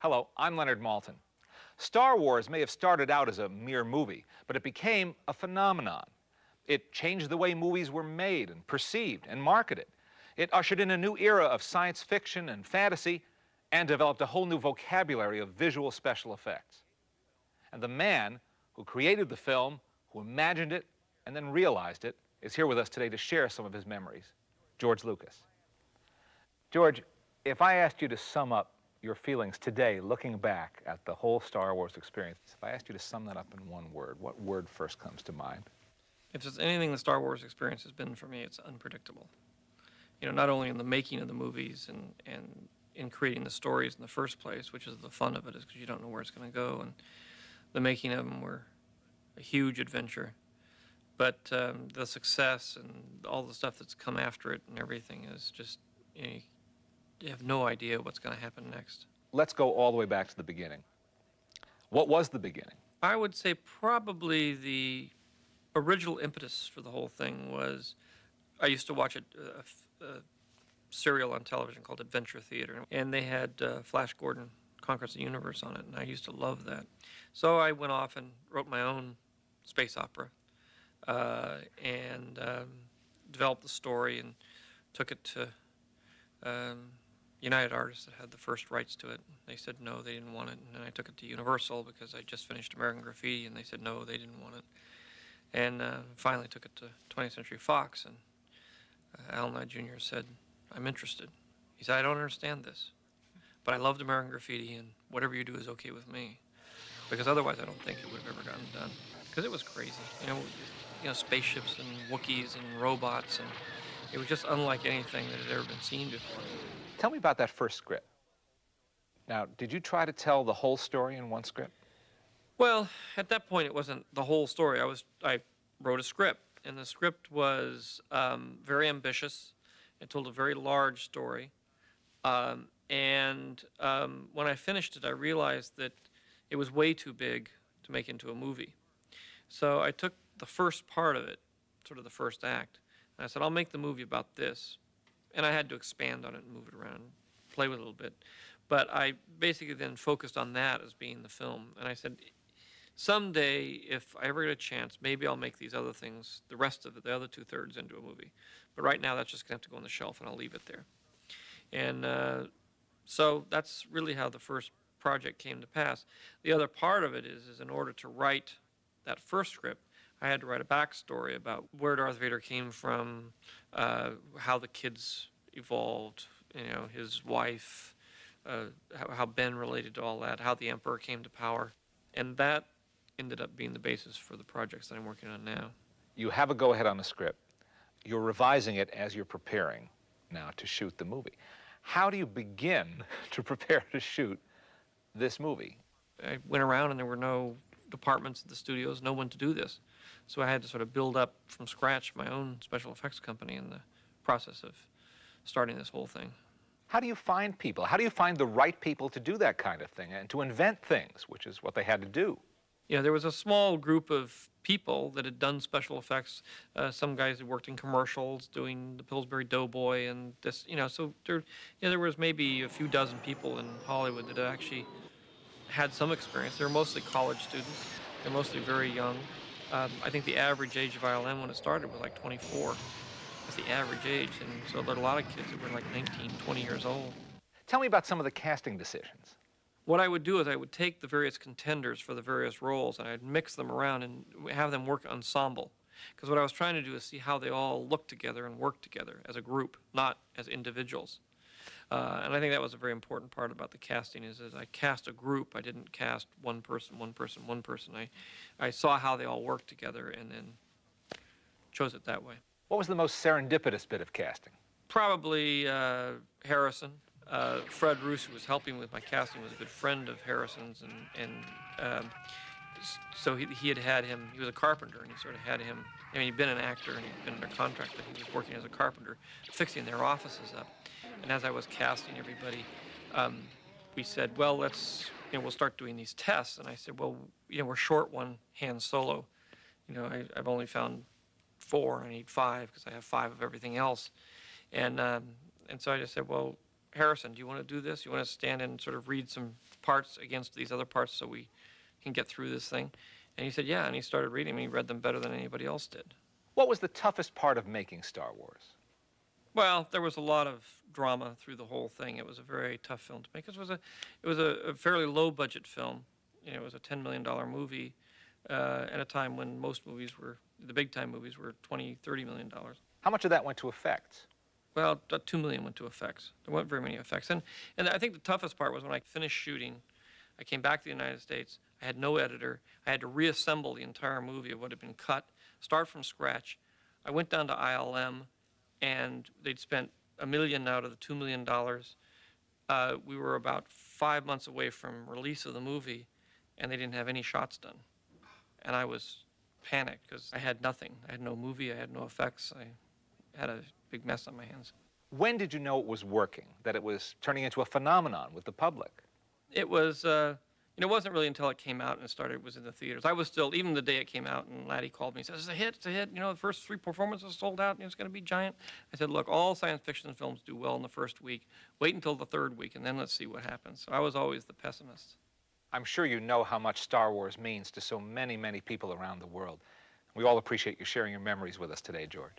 Hello, I'm Leonard Maltin. Star Wars may have started out as a mere movie, but it became a phenomenon. It changed the way movies were made and perceived and marketed. It ushered in a new era of science fiction and fantasy and developed a whole new vocabulary of visual special effects. And the man who created the film, who imagined it and then realized it, is here with us today to share some of his memories. George Lucas. George, if I asked you to sum up your feelings today, looking back at the whole Star Wars experience, if I asked you to sum that up in one word, what word first comes to mind? If there's anything the Star Wars experience has been for me, it's unpredictable. You know, not only in the making of the movies and in creating the stories in the first place, which is the fun of it, is because you don't know where it's going to go, and the making of them were a huge adventure. But the success and all the stuff that's come after it and everything is just, you have no idea what's going to happen next. Let's go all the way back to the beginning. What was the beginning? I would say probably the original impetus for the whole thing was I used to watch a serial on television called Adventure Theater, and they had Flash Gordon Conquers the Universe on it, and I used to love that. So I went off and wrote my own space opera and developed the story and took it to United Artists that had the first rights to it. They said no, they didn't want it, and then I took it to Universal because I just finished American Graffiti, and they said no, they didn't want it. And finally took it to 20th Century Fox, and Alan Knight Jr. said, I'm interested. He said, I don't understand this, but I loved American Graffiti, and whatever you do is okay with me, because otherwise I don't think it would have ever gotten done, because it was crazy. You know, spaceships and Wookiees and robots, and it was just unlike anything that had ever been seen before. Tell me about that first script. Now, did you try to tell the whole story in one script? Well, at that point, it wasn't the whole story. I wrote a script, and the script was very ambitious. It told a very large story. When I finished it, I realized that it was way too big to make into a movie. So I took the first part of it, sort of the first act, and I said, I'll make the movie about this. And I had to expand on it and move it around, play with it a little bit. But I basically then focused on that as being the film. And I said, someday, if I ever get a chance, maybe I'll make these other things, the rest of it, the other two-thirds, into a movie. But right now, that's just going to have to go on the shelf, and I'll leave it there. And so that's really how the first project came to pass. The other part of it is in order to write that first script, I had to write a backstory about where Darth Vader came from, how the kids evolved, his wife, how Ben related to all that, how the Emperor came to power. And that ended up being the basis for the projects that I'm working on now. You have a go-ahead on the script. You're revising it as you're preparing now to shoot the movie. How do you begin to prepare to shoot this movie? I went around and there were no departments at the studios, no one to do this. So I had to sort of build up from scratch my own special effects company in the process of starting this whole thing. How do you find people? How do you find the right people to do that kind of thing and to invent things, which is what they had to do? There was a small group of people that had done special effects. Some guys had worked in commercials doing the Pillsbury Doughboy and this, so there was maybe a few dozen people in Hollywood that actually had some experience. They were mostly college students. They're mostly very young. I think the average age of ILM when it started was like 24. That's the average age, and so there are a lot of kids that were like 19, 20 years old. Tell me about some of the casting decisions. What I would do is I would take the various contenders for the various roles and I'd mix them around and have them work ensemble. Because what I was trying to do is see how they all look together and work together as a group, not as individuals. And I think that was a very important part about the casting is I cast a group. I didn't cast one person, one person, one person. I saw how they all worked together and then chose it that way. What was the most serendipitous bit of casting? Probably Harrison. Fred Roos, who was helping with my casting, was a good friend of Harrison's, so he had him. He was a carpenter, and he sort of had him. I mean, he'd been an actor and he'd been under contract, but he was working as a carpenter, fixing their offices up. And as I was casting everybody, we said, well, we'll start doing these tests. And I said, well, we're short one Han Solo. I've only found 4. I need 5 because I have 5 of everything else. And so I just said, well, Harrison, do you want to do this? You want to stand and sort of read some parts against these other parts so we can get through this thing? And he said, yeah, and he started reading them, and he read them better than anybody else did. What was the toughest part of making Star Wars? Well, there was a lot of drama through the whole thing. It was a very tough film to make. It was a fairly low-budget film. You know, it was a $10 million movie at a time when most movies were, the big-time movies were $20, $30 million. How much of that went to effects? Well, $2 million went to effects. There weren't very many effects. And I think the toughest part was when I finished shooting, I came back to the United States. I had no editor. I had to reassemble the entire movie of what had been cut, start from scratch. I went down to ILM, and they'd spent $1 million out of the $2 million. We were about 5 months away from release of the movie, and they didn't have any shots done. And I was panicked because I had nothing. I had no movie. I had no effects. I had a big mess on my hands. When did you know it was working, that it was turning into a phenomenon with the public? It was, it wasn't really until it came out and was in the theaters. I was still, even the day it came out, and Laddie called me and said, it's a hit, it's a hit. You know, the first 3 performances sold out, and it's going to be giant. I said, look, all science fiction films do well in the first week. Wait until the 3rd week, and then let's see what happens. So I was always the pessimist. I'm sure you know how much Star Wars means to so many, many people around the world. We all appreciate you sharing your memories with us today, George.